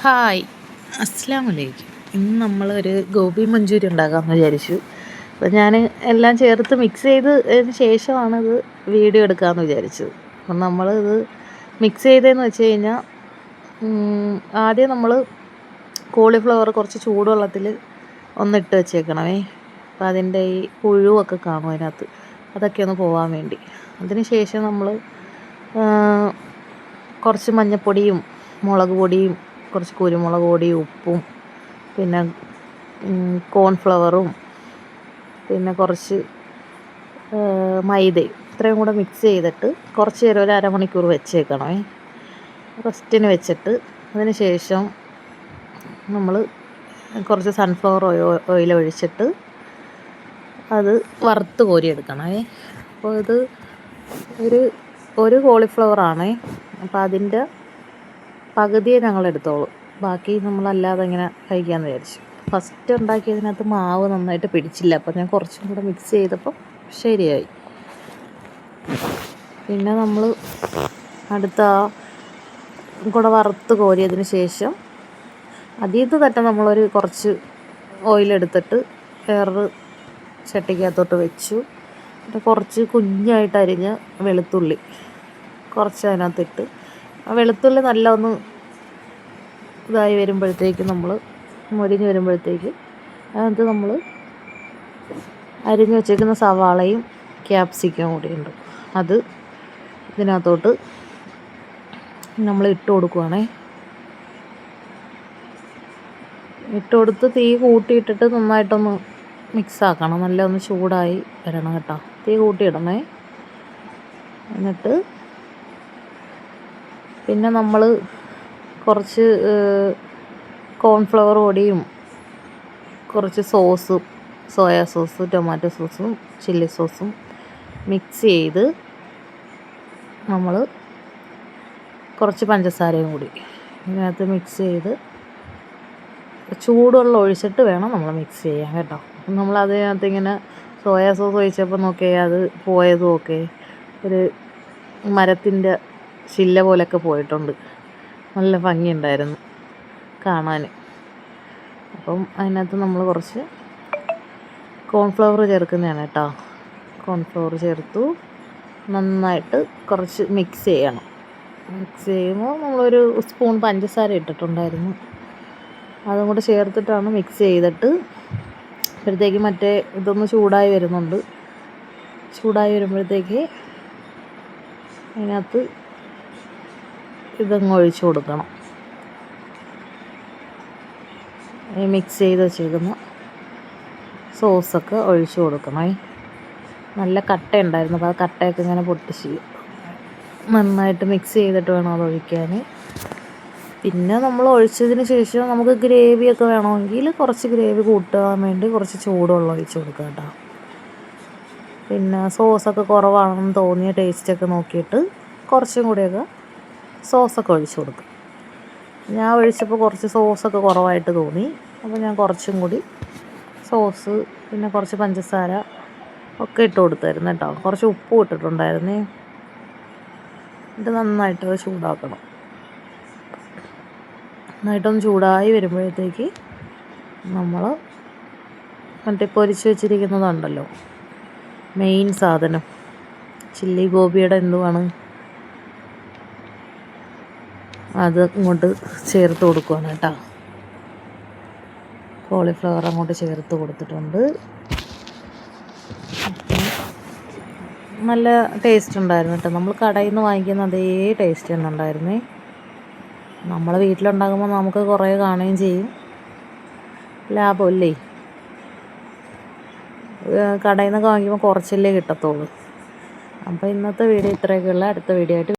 Hi, അസ്സലാമു അലൈക്കും. ഇന്ന് നമ്മളൊരു ഗോബി മഞ്ചൂരി ഉണ്ടാക്കാമെന്ന് വിചാരിച്ചു. അപ്പോൾ ഞാൻ എല്ലാം ചേർത്ത് മിക്സ് ചെയ്തതിന് ശേഷമാണിത് വീഡിയോ എടുക്കാമെന്ന് വിചാരിച്ചത്. അപ്പം നമ്മളിത് മിക്സ് ചെയ്തതെന്ന് വെച്ച് കഴിഞ്ഞാൽ ആദ്യം നമ്മൾ കോളിഫ്ലവർ കുറച്ച് ചൂടുവെള്ളത്തിൽ ഒന്നിട്ട് വെച്ചേക്കണമേ. അപ്പോൾ അതിൻ്റെ ഈ പുഴുവൊക്കെ കാണും അതിനകത്ത്, അതൊക്കെ ഒന്ന് പോകാൻ വേണ്ടി. അതിന് ശേഷം നമ്മൾ കുറച്ച് മഞ്ഞൾപ്പൊടിയും മുളക് പൊടിയും കുറച്ച് കുരുമുളക് പൊടിയും ഉപ്പും പിന്നെ കോൺഫ്ലവറും പിന്നെ കുറച്ച് മൈദയും ഇത്രയും കൂടെ മിക്സ് ചെയ്തിട്ട് കുറച്ച് നേരം ഒരു അരമണിക്കൂർ വെച്ചേക്കണമേ, റെസ്റ്റിന് വെച്ചിട്ട്. അതിന് ശേഷം നമ്മൾ കുറച്ച് സൺഫ്ലവർ ഓയിൽ ഒഴിച്ചിട്ട് അത് വറുത്ത് കോരിയെടുക്കണമേ. അപ്പോൾ ഇത് ഒരു കോളിഫ്ലവറാണേ. അപ്പോൾ അതിൻ്റെ പകുതിയെ ഞങ്ങൾ എടുത്തോളൂ, ബാക്കി നമ്മളല്ലാതെ ഇങ്ങനെ കഴിക്കാമെന്ന് വിചാരിച്ചു. ഫസ്റ്റ് ഉണ്ടാക്കിയതിനകത്ത് മാവ് നന്നായിട്ട് പിടിച്ചില്ല, അപ്പോൾ ഞാൻ കുറച്ചും കൂടെ മിക്സ് ചെയ്തപ്പോൾ ശരിയായി. പിന്നെ നമ്മൾ അടുത്ത കൂടെ വറുത്ത് കോരിയതിന് ശേഷം അതിൽ തന്നെ നമ്മളൊരു കുറച്ച് ഓയിലെടുത്തിട്ട് വേറൊരു ചട്ടിക്കകത്തോട്ട് വെച്ചു. പിന്നെ കുറച്ച് കുഞ്ഞായിട്ട് അരിഞ്ഞ വെളുത്തുള്ളി കുറച്ച് അതിനകത്തിട്ട്, ആ വെളുത്തുള്ളി നല്ല ഒന്ന് ഇതായി വരുമ്പോഴത്തേക്ക് നമ്മൾ മൊരിഞ്ഞ് വരുമ്പോഴത്തേക്ക് അതിനകത്ത് നമ്മൾ അരിഞ്ഞ് വെച്ചേക്കുന്ന സവാളയും ക്യാപ്സിക്കം കൂടിയുണ്ട്, അത് ഇതിനകത്തോട്ട് നമ്മൾ ഇട്ട് കൊടുക്കുവാണേ. ഇട്ട് കൊടുത്ത് തീ കൂട്ടിയിട്ടിട്ട് നന്നായിട്ടൊന്ന് മിക്സാക്കണം. നല്ല ഒന്ന് ചൂടായി വരണം കേട്ടോ. തീ കൂട്ടിയിടണേ. എന്നിട്ട് പിന്നെ നമ്മൾ കുറച്ച് കോൺഫ്ലവർ പൊടിയും കുറച്ച് സോസും, സോയാ സോസും ടൊമാറ്റോ സോസും ചില്ലി സോസും മിക്സ് ചെയ്ത് നമ്മൾ കുറച്ച് പഞ്ചസാരയും കൂടി ഇതിനകത്ത് മിക്സ് ചെയ്ത് ചൂടുവെള്ളം ഒഴിച്ചിട്ട് വേണം നമ്മൾ മിക്സ് ചെയ്യാൻ കേട്ടോ. നമ്മൾ അതിനകത്ത് ഇങ്ങനെ സോയാ സോസ് ഒഴിച്ചപ്പോൾ നോക്കിയാൽ അത് പോയതും ഒക്കെ ഒരു മരത്തിൻ്റെ ചില്ല പോലെയൊക്കെ പോയിട്ടുണ്ട്. നല്ല ഭംഗിയുണ്ടായിരുന്നു കാണാൻ. അപ്പം അതിനകത്ത് നമ്മൾ കുറച്ച് കോൺഫ്ലവർ ചേർക്കുന്നതാണ് കേട്ടോ. കോൺഫ്ലവർ ചേർത്തു നന്നായിട്ട് കുറച്ച് മിക്സ് ചെയ്യണം. മിക്സ് ചെയ്യുമ്പോൾ നമ്മളൊരു സ്പൂൺ പഞ്ചസാര ഇട്ടിട്ടുണ്ടായിരുന്നു, അതും കൂടെ ചേർത്തിട്ടാണ് മിക്സ് ചെയ്തിട്ട് അപ്പോഴത്തേക്ക് മറ്റേ ഇതൊന്ന് ചൂടായി വരുന്നുണ്ട്. ചൂടായി വരുമ്പോഴത്തേക്ക് അതിനകത്ത് ഇതങ്ങ് ഒഴിച്ച് കൊടുക്കണം. ഈ മിക്സ് ചെയ്ത് വെച്ചിരിക്കുന്ന സോസൊക്കെ ഒഴിച്ച് കൊടുക്കണേ. നല്ല കട്ട ഉണ്ടായിരുന്നു, അപ്പോൾ ആ കട്ടയൊക്കെ ഇങ്ങനെ പൊട്ടിച്ച് നന്നായിട്ട് മിക്സ് ചെയ്തിട്ട് വേണം അത് ഒഴിക്കാൻ. പിന്നെ നമ്മൾ ഒഴിച്ചതിന് ശേഷം നമുക്ക് ഗ്രേവിയൊക്കെ വേണമെങ്കിൽ കുറച്ച് ഗ്രേവി കൂട്ടാൻ വേണ്ടി കുറച്ച് ചൂടുവെള്ളം ഒഴിച്ച് കൊടുക്കുക കേട്ടോ. പിന്നെ സോസൊക്കെ കുറവാണെന്ന് തോന്നിയ ടേസ്റ്റൊക്കെ നോക്കിയിട്ട് കുറച്ചും കൂടിയൊക്കെ സോസൊക്കെ ഒഴിച്ച് കൊടുക്കും. ഞാൻ ഒഴിച്ചപ്പോൾ കുറച്ച് സോസൊക്കെ കുറവായിട്ട് തോന്നി, അപ്പോൾ ഞാൻ കുറച്ചും കൂടി സോസ് പിന്നെ കുറച്ച് പഞ്ചസാര ഒക്കെ ഇട്ട് കൊടുത്തായിരുന്നു കേട്ടോ. കുറച്ച് ഉപ്പും ഇട്ടിട്ടുണ്ടായിരുന്നേ. ഇത് നന്നായിട്ട് ചൂടാക്കണം. നന്നായിട്ടൊന്ന് ചൂടായി വരുമ്പോഴത്തേക്ക് നമ്മൾ മറ്റേ പൊരിച്ച് വെച്ചിരിക്കുന്നതുണ്ടല്ലോ മെയിൻ സാധനം, ചില്ലി ഗോപിയുടെ എന്തുവാണ് അത് ഇങ്ങോട്ട് ചേർത്ത് കൊടുക്കുകയാണ് കേട്ടോ. കോളിഫ്ലവർ അങ്ങോട്ട് ചേർത്ത് കൊടുത്തിട്ടുണ്ട്. നല്ല ടേസ്റ്റ് ഉണ്ടായിരുന്നു കേട്ടോ. നമ്മൾ കടയിൽ നിന്ന് വാങ്ങിക്കുന്ന അതേ ടേസ്റ്റ് തന്നെ ഉണ്ടായിരുന്നേ. നമ്മൾ വീട്ടിലുണ്ടാകുമ്പോൾ നമുക്ക് കുറേ കാണുകയും ചെയ്യും, ലാഭമല്ലേ. കടയിൽ നിന്നൊക്കെ വാങ്ങിക്കുമ്പോൾ കുറച്ചല്ലേ കിട്ടത്തുള്ളൂ. അപ്പോൾ ഇന്നത്തെ വീഡിയോ ഇത്രയൊക്കെയുള്ള. അടുത്ത വീഡിയോ ആയിട്ട്